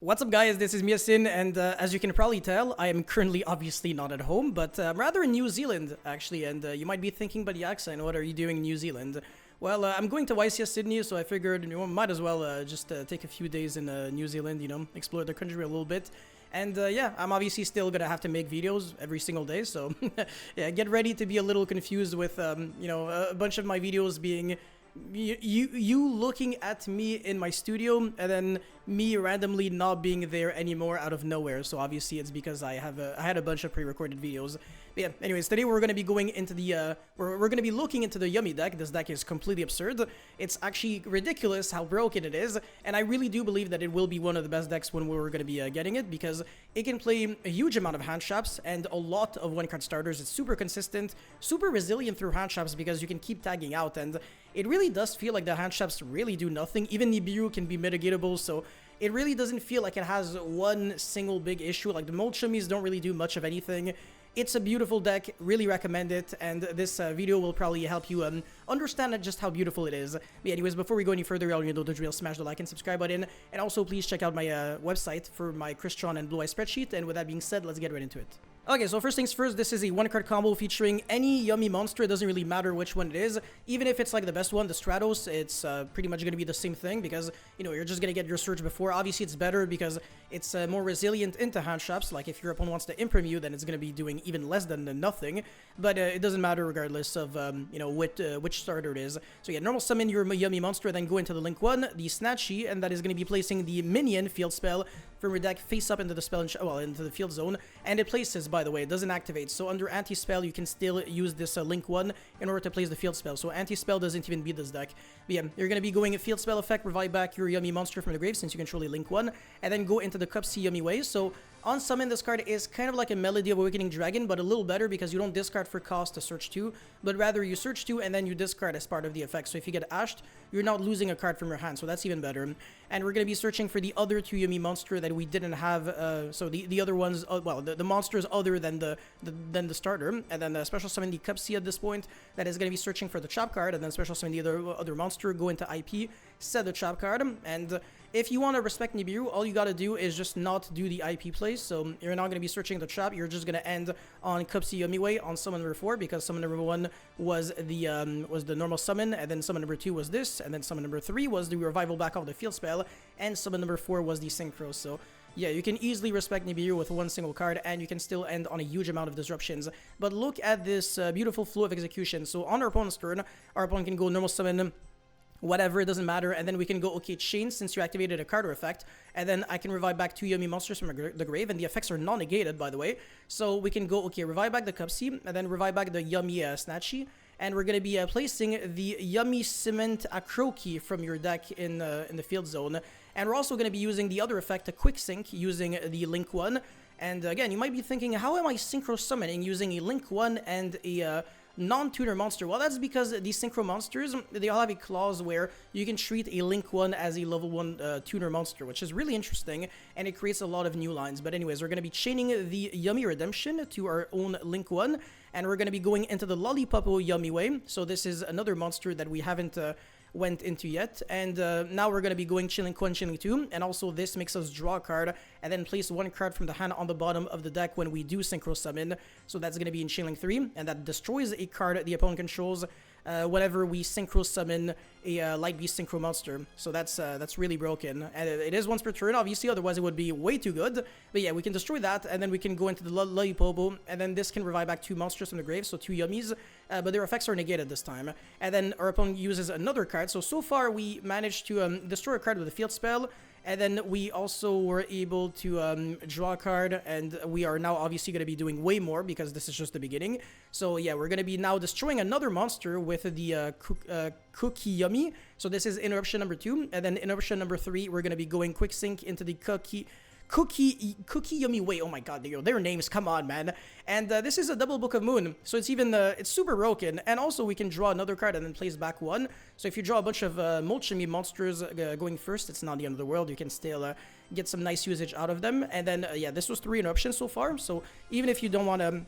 What's up guys, this is Yasin, and as you can probably tell, I am currently obviously not at home, but I'm rather in New Zealand actually, and you might be thinking, but Yaxine, what are you doing in New Zealand? Well, I'm going to YCS Sydney, so I figured, might as well just take a few days in New Zealand, explore the country a little bit. And yeah, I'm obviously still gonna have to make videos every single day, so yeah, get ready to be a little confused with, a bunch of my videos being you looking at me in my studio and then me randomly not being there anymore out of nowhere. So obviously it's because I had a bunch of pre-recorded videos. But yeah, anyways, today we're gonna be going into the we're gonna be looking into the Yummy deck. This deck is completely absurd. It's actually ridiculous how broken it is, and I really do believe that it will be one of the best decks when we're gonna be getting it, because it can play a huge amount of hand traps and a lot of one-card starters. It's super consistent, super resilient through hand traps because you can keep tagging out, and it really does feel like the hand traps really do nothing. Even Nibiru can be mitigatable, so it really doesn't feel like it has one single big issue. Like the mold shimmies don't really do much of anything. It's a beautiful deck, really recommend it, and this video will probably help you understand just how beautiful it is. But anyways, before we go any further, y'all know the drill, smash the like and subscribe button, and also please check out my website for my Crystron and Blue Eye spreadsheet, and with that being said, let's get right into it. Okay, so first things first, this is a one-card combo featuring any Yummy monster. It doesn't really matter which one it is. Even if it's like the best one, the Stratos, it's pretty much going to be the same thing because, you're just going to get your Surge before. Obviously, it's better because it's more resilient into hand traps. Like, if your opponent wants to imprime you, then it's going to be doing even less than nothing. But it doesn't matter regardless of, which starter it is. So yeah, normal summon your Yummy monster, then go into the Link 1, the Snatchy, and that is going to be placing the minion field spell from your deck face up into the spell, into the field zone, and it places, by the way, it doesn't activate. So under anti-spell, you can still use this Link 1 in order to place the field spell. So anti-spell doesn't even beat this deck. But yeah, you're going to be going a field spell effect, revive back your Yummy monster from the grave since you control a Link 1, and then go into the Cup C Yummy way. So on summon, this card is kind of like a Melody of Awakening Dragon, but a little better because you don't discard for cost to search 2, but rather you search 2 and then you discard as part of the effect. So if you get ashed, you're not losing a card from your hand, so that's even better. And we're going to be searching for the other 2 Yummy monster that we didn't have, so the other ones, the monsters other than the starter, and then special summon the Cup C at this point. That is going to be searching for the trap card, and then special summon the other monster, go into IP, set the trap card, and if you want to respect Nibiru, all you gotta do is just not do the IP plays. So you're not gonna be searching the trap. You're just gonna end on Cup C Yummy way on summon number 4, because summon number 1 was the normal summon, and then summon number 2 was this, and then summon number 3 was the revival back of the field spell, and summon number 4 was the synchro. So yeah, you can easily respect Nibiru with one single card, and you can still end on a huge amount of disruptions. But look at this beautiful flow of execution. So on our opponent's turn, our opponent can go normal summon, whatever, it doesn't matter, and then we can go, okay, chain since you activated a card or effect, and then I can revive back 2 Yummy monsters from the grave, and the effects are non-negated, by the way. So we can go, okay, revive back the Cup C, and then revive back the Yummy Snatchy, and we're going to be placing the Yummy Cement Akroki from your deck in the field zone, and we're also going to be using the other effect, a Quick Sync, using the Link 1, and again, you might be thinking, how am I synchro summoning using a Link 1 and a non-tuner monster? Well, that's because these synchro monsters, they all have a clause where you can treat a Link 1 as a level 1 tuner monster, which is really interesting, and it creates a lot of new lines. But anyways, we're going to be chaining the Yummy Redemption to our own Link 1, and we're going to be going into the Lollipopo Yummy way. So this is another monster that we haven't went into yet, and now we're going to be going Chilling 1, Chilling 2, and also this makes us draw a card and then place one card from the hand on the bottom of the deck when we do synchro summon. So that's going to be in Chilling 3, and that destroys a card the opponent controls whenever we synchro summon a Light Beast synchro monster. So that's really broken, and it is once per turn, obviously, otherwise it would be way too good. But yeah, we can destroy that, and then we can go into the Lollipopo, and then this can revive back 2 monsters from the grave, so 2 Yummies, but their effects are negated this time. And then our opponent uses another card. So far we managed to destroy a card with a field spell, and then we also were able to draw a card, and we are now obviously going to be doing way more because this is just the beginning. So yeah, we're going to be now destroying another monster with the Cookie Yummy. So this is interruption number 2, and then interruption number 3, we're going to be going Quick Sync into the Cookie Yummy way. Oh my god, their names, come on, man. And this is a double Book of Moon, so it's even it's super broken. And also we can draw another card and then place back 1. So if you draw a bunch of Molchemy monsters going first, it's not the end of the world. You can still get some nice usage out of them. And then yeah, this was 3 interruptions so far. So even if you don't want to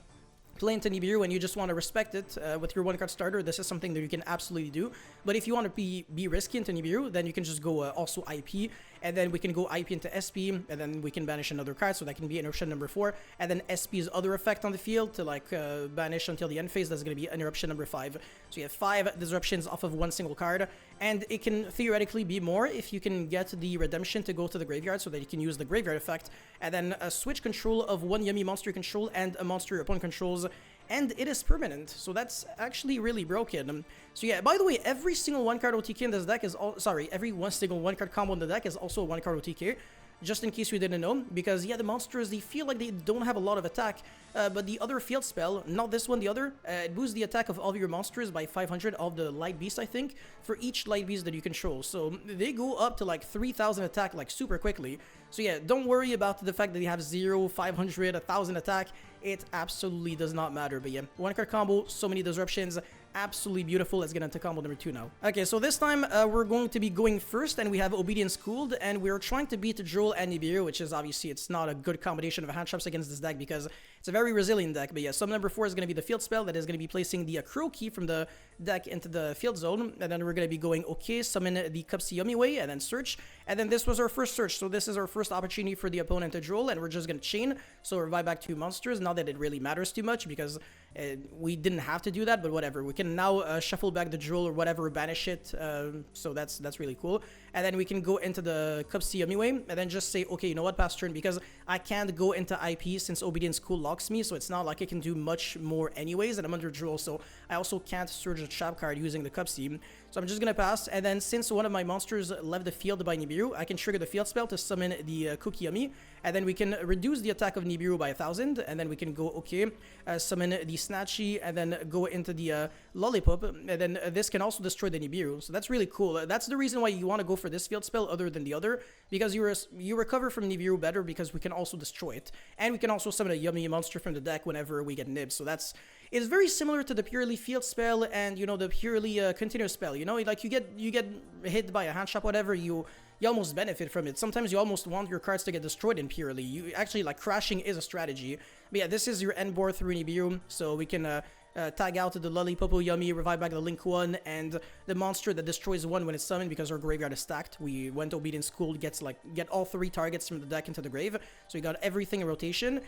play into Nibiru and you just want to respect it with your one-card starter, this is something that you can absolutely do. But if you want to be risky into Nibiru, then you can just go also IP and then we can go IP into SP, and then we can banish another card, so that can be interruption number 4, and then SP's other effect on the field to like banish until the end phase. That's going to be interruption number 5. So you have 5 disruptions off of one single card, and it can theoretically be more if you can get the redemption to go to the graveyard so that you can use the graveyard effect, and then switch control of one yummy monster you control and a monster your opponent controls, and it is permanent, so that's actually really broken. So yeah, by the way, every single 1-card OTK in this deck is every single 1-card combo in the deck is also a 1-card OTK, just in case you didn't know, because yeah, the monsters, they feel like they don't have a lot of attack, but the other field spell, not this one, the other, it boosts the attack of all of your monsters by 500 of the light beast, I think, for each light beast that you control. So they go up to like 3000 attack like super quickly. So yeah, don't worry about the fact that they have 0, 500, 1000 attack. It absolutely does not matter. But yeah, 1-card combo, so many disruptions, absolutely beautiful. Let's get into combo number 2 now. Okay, so this time we're going to be going first, and we have Obedience Schooled, and we're trying to beat Droll and Nibiru, which is obviously, it's not a good combination of hand traps against this deck because it's a very resilient deck. But yeah, summon number 4 is going to be the field spell that is going to be placing the Crow Key from the deck into the field zone, and then we're going to be going okay, summon the Cupsy Yummy Way, and then search, and then this was our first search, so this is our first opportunity for the opponent to Droll, and we're just going to chain, so revive back 2 monsters. Not that it really matters too much because we didn't have to do that, but whatever. We can now shuffle back the Droll or whatever, banish it, so that's really cool. And then we can go into the Cupsy Yummy Way, and then just say, okay, you know what, pass turn, because I can't go into IP since Obedience School locks me, so it's not like I can do much more anyways, and I'm under Droll, so I also can't Surge a trap card using the Cupsy. So I'm just gonna pass, and then since one of my monsters left the field by Nibiru, I can trigger the field spell to summon the Cookie Yummy, and then we can reduce the attack of Nibiru by 1000, and then we can go okay, summon the Snatchy, and then go into the Lollipop, and then this can also destroy the Nibiru. So that's really cool. That's the reason why you want to go for this field spell other than the other, because you recover from Nibiru better because we can also destroy it, and we can also summon a Yummy monster from the deck whenever we get nibbed. So it's very similar to the purely field spell and, you know, the purely continuous spell. You know, like you get hit by a hand trap, whatever, you almost benefit from it. Sometimes you almost want your cards to get destroyed in purely. You actually, like, crashing is a strategy. But yeah, this is your end board through Nibiru, so we can tag out the Lollipop Yummy, revive back the Link 1, and the monster that destroys 1 when it's summoned because our graveyard is stacked. We went Obedience School, get all 3 targets from the deck into the grave, so we got everything in rotation.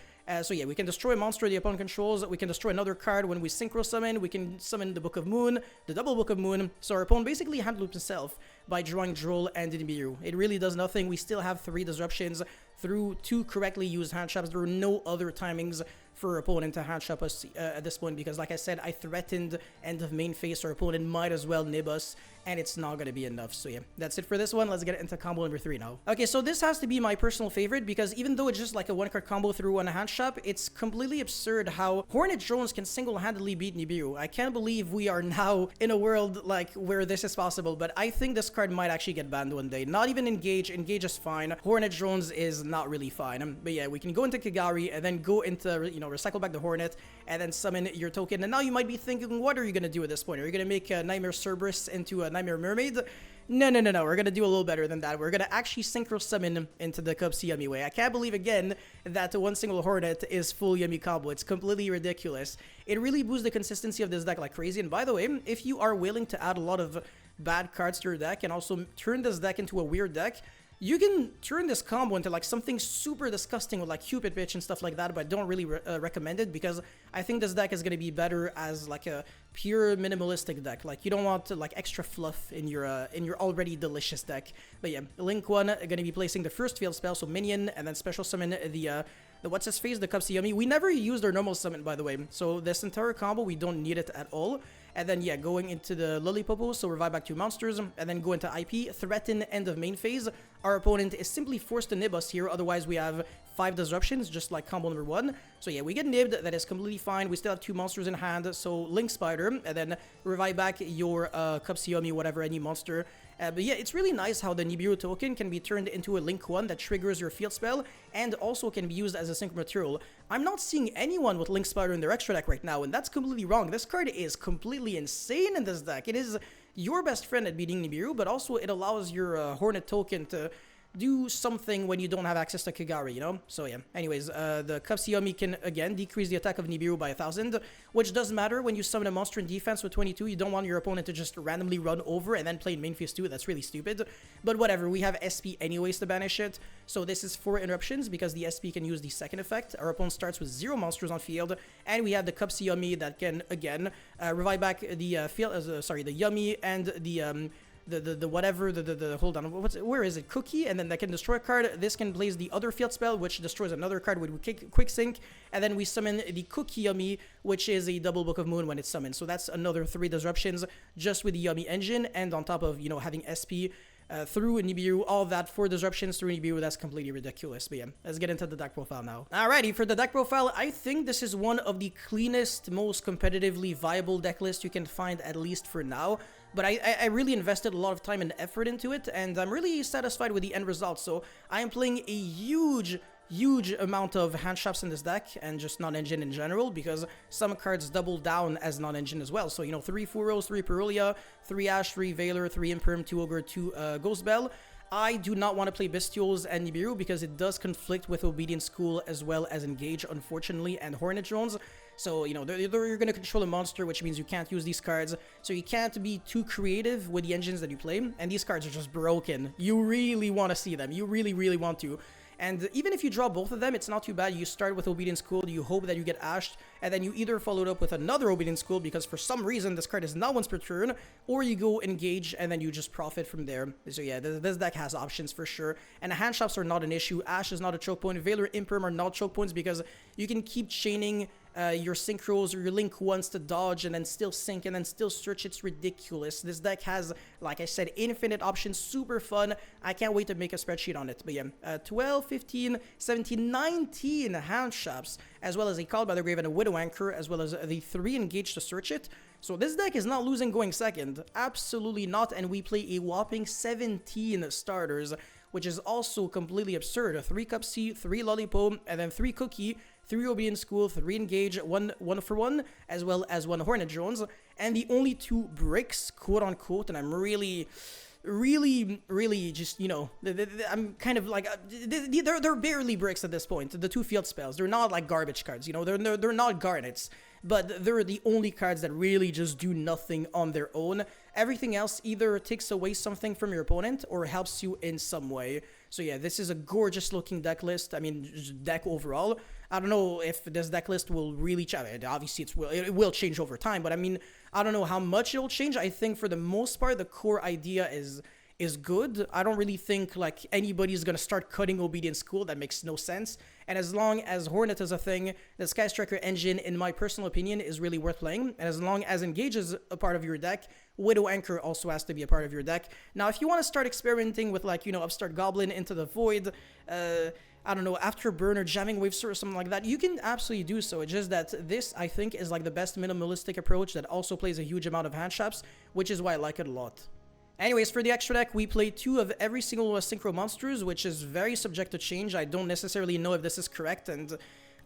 So yeah, we can destroy a monster the opponent controls, we can destroy another card when we synchro summon, we can summon the Book of Moon, the double Book of Moon, so our opponent basically hand loops himself by drawing Droll and Nibiru. It really does nothing. We still have 3 disruptions through 2 correctly used hand traps. There are no other timings for our opponent to hand trap us at this point, because like I said, I threatened end of main phase, our opponent might as well nib us, and it's not going to be enough. So yeah, that's it for this one. Let's get into combo number 3 now. Okay, so this has to be my personal favorite, because even though it's just like a 1-card combo through one hand trap, it's completely absurd how Hornet drones can single-handedly beat Nibiru. I can't believe we are now in a world like where this is possible, but I think this card might actually get banned one day. Not even Engage. Engage is fine. Hornet drones is not really fine. But yeah, we can go into Kigari and then go into, you know, recycle back the Hornet and then summon your token. And now you might be thinking, what are you going to do at this point? Are you going to make Nightmare Cerberus into a Nightmare Mermaid? No. We're going to do a little better than that. We're going to actually synchro summon into the Cupsy Yummy Way. I can't believe, again, that one single Hornet is full Yummy combo. It's completely ridiculous. It really boosts the consistency of this deck like crazy. And by the way, if you are willing to add a lot of bad cards to your deck and also turn this deck into a weird deck, you can turn this combo into like something super disgusting with like Cupid Pitch and stuff like that, but I don't really recommend it, because I think this deck is going to be better as like a pure minimalistic deck. Like, you don't want like extra fluff in your already delicious deck. But yeah, Link 1 going to be placing the first field spell, so minion, and then special summon the what's his face, the Cupsy Yummy. We never used our normal summon, by the way, so this entire combo we don't need it at all. And then yeah, going into the Lillipopo, so revive back 2 monsters, and then go into IP, threaten end of main phase. Our opponent is simply forced to nib us here, otherwise we have 5 disruptions, just like combo number 1. So yeah, we get nibbed, that is completely fine. We still have 2 monsters in hand, so Link Spider, and then revive back your Cupsy Yummy, whatever, any monster. But yeah, it's really nice how the Nibiru token can be turned into a Link 1 that triggers your field spell, and also can be used as a synchro material. I'm not seeing anyone with Link Spider in their extra deck right now, and that's completely wrong. This card is completely insane in this deck. It is your best friend at beating Nibiru, but also it allows your Hornet token to do something when you don't have access to Kagari, you know? So yeah, anyways, the Kapsiyomi can again decrease the attack of Nibiru by 1,000, which doesn't matter when you summon a monster in defense with 22. You don't want your opponent to just randomly run over and then play in main phase 2. That's really stupid. But whatever, we have SP anyways to banish it. So this is 4 interruptions because the SP can use the second effect. Our opponent starts with 0 monsters on field, and we have the Kapsiyomi that can again revive back the the Yummy and the whatever, hold on, where is it? Cookie, and then that can destroy a card. This can blaze the other field spell, which destroys another card with quick sync, and then we summon the Cookie Yummy, which is a double Book of Moon when it's summoned. So that's another 3 disruptions just with the Yummy engine, and on top of, you know, having SP through Nibiru, all that 4 disruptions through Nibiru, that's completely ridiculous. But yeah, let's get into the deck profile now. Alrighty, for the deck profile, I think this is one of the cleanest, most competitively viable deck lists you can find, at least for now. But I really invested a lot of time and effort into it, and I'm really satisfied with the end result. So I am playing a huge amount of hand traps in this deck, and just non-engine in general, because some cards double down as non-engine as well. So, you know, 3 Furos, 3 Perulia, 3 Ash, 3 Veiler, 3 Imperm, 2 Ogre, 2 Ghost Bell. I do not want to play Bestials and Nibiru because it does conflict with Obedient School as well as Engage, unfortunately, and Hornet drones. So, you know, you're going to control a monster, which means you can't use these cards. So you can't be too creative with the engines that you play. And these cards are just broken. You really want to see them. You really want to. And even if you draw both of them, it's not too bad. You start with Obedient School, you hope that you get ashed, and then you either follow it up with another Obedient School because for some reason this card is not once per turn, or you go Engage and then you just profit from there. So yeah, this deck has options for sure. And hand traps are not an issue. Ash is not a choke point. Veiler, Imperm are not choke points because you can keep chaining your synchros or your link once to dodge and then still sync and then still search. It's ridiculous. This deck has, like I said, infinite options, super fun. I can't wait to make a spreadsheet on it. But yeah, 12, 15, 17, 19 hand traps, as well as a Call by the Grave and a Widow Anchor, as well as the 3 Engage to search it. So this deck is not losing going second. Absolutely not. And we play a whopping 17 starters, which is also completely absurd. 3 Cup C, 3 Lollipop, and then 3 Cookie, 3 Obedient School, 3 Engage, 1 for 1, as well as 1 Hornet drones, and the only 2 bricks, quote unquote, and I'm really just, you know, I'm kind of like, they're barely bricks at this point, the 2 field spells. They're not like garbage cards, you know, they're not garnets, but they're the only cards that really just do nothing on their own. Everything else either takes away something from your opponent or helps you in some way. So yeah, this is a gorgeous looking deck list. I mean, just deck overall. I don't know if this deck list will really change. Obviously, it will change over time, but I mean, I don't know how much it'll change. I think for the most part, the core idea is good. I don't really think like anybody's gonna start cutting Obedient School. That makes no sense. And as long as Hornet is a thing, the Sky Striker engine, in my personal opinion, is really worth playing. And as long as Engage is a part of your deck, Widow Anchor also has to be a part of your deck. Now, if you want to start experimenting with, like, you know, Upstart Goblin, Into the Void, I don't know, Afterburner, Jamming Wave or something like that, you can absolutely do so. It's just that this, I think, is like the best minimalistic approach that also plays a huge amount of hand traps, which is why I like it a lot. Anyways, for the extra deck, we play 2 of every single Synchro monsters, which is very subject to change. I don't necessarily know if this is correct, and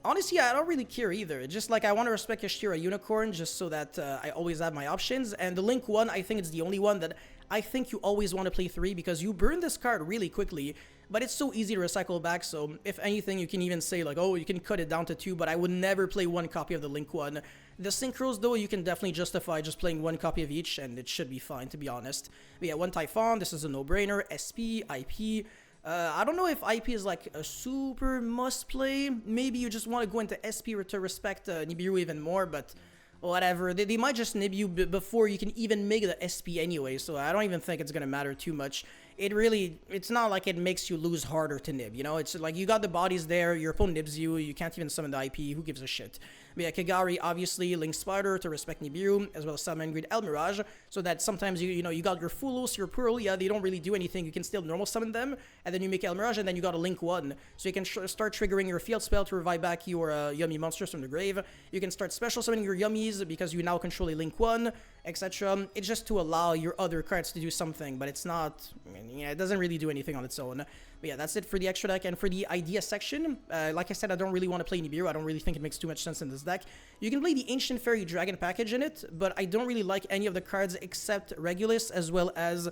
honestly, I don't really care either. It's just like I want to respect Yashira Unicorn just so that I always have my options. And the Link one, I think it's the only one that I think you always want to play 3 because you burn this card really quickly, but it's so easy to recycle back. So if anything, you can even say like, oh, you can cut it down to 2, but I would never play 1 copy of the Link one. The Synchros, though, you can definitely justify just playing 1 copy of each, and it should be fine, to be honest. But yeah, 1 Typhon, this is a no-brainer. SP, IP. I don't know if IP is like a super must-play. Maybe you just want to go into SP to respect Nibiru even more, but whatever. They might just nib you before you can even make the SP anyway, so I don't even think it's gonna matter too much. It's not like it makes you lose harder to nib, you know? It's like you got the bodies there, your opponent nibs you, you can't even summon the IP, who gives a shit? But yeah, Kagari, obviously, Link Spider to respect Nibiru, as well as Summon Grid El Mirage, so that sometimes you got your Fulos, your Pearl, yeah, they don't really do anything, you can still normal summon them, and then you make El Mirage, and then you got a Link 1, so you can start triggering your field spell to revive back your Yummy monsters from the grave. You can start special summoning your Yummies, because you now control a Link 1, etc. It's just to allow your other cards to do something, but it's not, I mean, yeah, it doesn't really do anything on its own. But yeah, that's it for the extra deck. And for the idea section, like I said, I don't really want to play Nibiru. I don't really think it makes too much sense in this deck. You can play the Ancient Fairy Dragon package in it, but I don't really like any of the cards except Regulus, as well as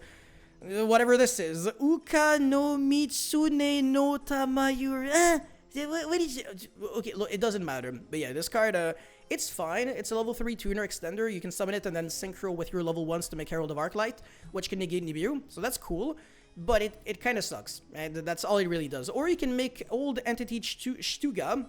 whatever this is. Uka no Mitsune no Tamayura. What is it? Okay, look, it doesn't matter. But yeah, this card, it's fine. It's a level 3 tuner extender. You can summon it and then synchro with your level 1s to make Herald of Arclight, which can negate Nibiru. So that's cool. But it kind of sucks. And that's all it really does. Or you can make Old Entity Stuga.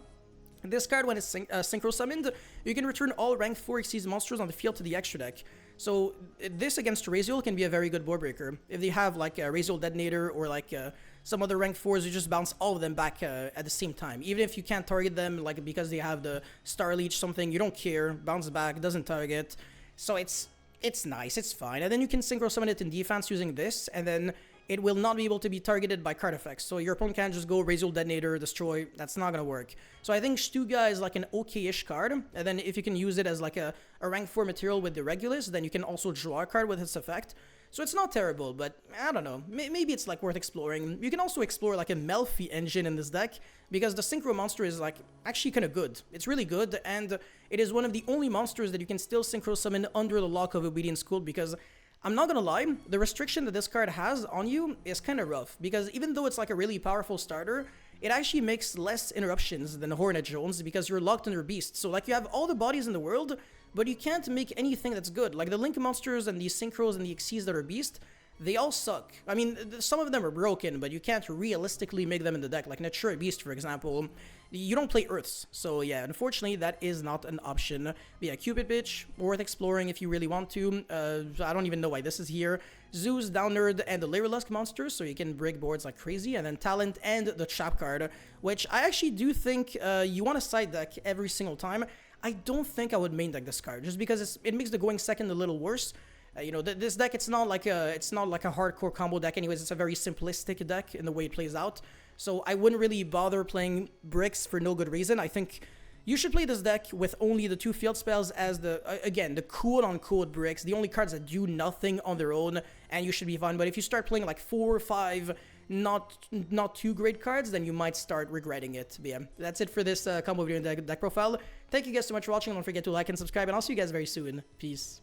This card, when it's synchro summoned, you can return all rank 4 Xyz monsters on the field to the extra deck. So this against Raziel can be a very good board breaker. If they have like a Raziel Detonator or like some other rank 4s, you just bounce all of them back at the same time. Even if you can't target them, like because they have the Star Leech something, you don't care. Bounce back, doesn't target. So it's nice, it's fine. And then you can synchro summon it in defense using this, and then it will not be able to be targeted by card effects. So your opponent can't just go Raziel Detonator, destroy. That's not gonna work. So I think Stuga is like an okay-ish card. And then if you can use it as like a rank 4 material with the Regulus, then you can also draw a card with its effect. So it's not terrible, but I don't know. Maybe it's like worth exploring. You can also explore like a Melfi engine in this deck, because the Synchro monster is like actually kind of good. It's really good, and it is one of the only monsters that you can still Synchro summon under the lock of Obedience Code, because I'm not gonna lie, the restriction that this card has on you is kind of rough, because even though it's like a really powerful starter, it actually makes less interruptions than Hornet Jones, because you're locked under Beast. So like you have all the bodies in the world, but you can't make anything that's good. Like the Link monsters and the Synchros and the Xyz that are Beast, they all suck. I mean, some of them are broken, but you can't realistically make them in the deck. Like Natura Beast, for example, you don't play Earths. So yeah, unfortunately, that is not an option. But yeah, Cupid Bitch, worth exploring if you really want to. I don't even know why this is here. Zeus, Downerd, and the Lyrilusk monsters, so you can break boards like crazy. And then Talent and the Trap card, which I actually do think you want to side deck every single time. I don't think I would main deck this card, just because it makes the going second a little worse. You know, this deck, it's not like a hardcore combo deck anyways. It's a very simplistic deck in the way it plays out. So I wouldn't really bother playing bricks for no good reason. I think you should play this deck with only the 2 field spells as again, the quote-unquote bricks, the only cards that do nothing on their own, and you should be fine. But if you start playing like 4 or 5 not too great cards, then you might start regretting it. But yeah, that's it for this combo video and deck profile. Thank you guys so much for watching. Don't forget to like and subscribe, and I'll see you guys very soon. Peace.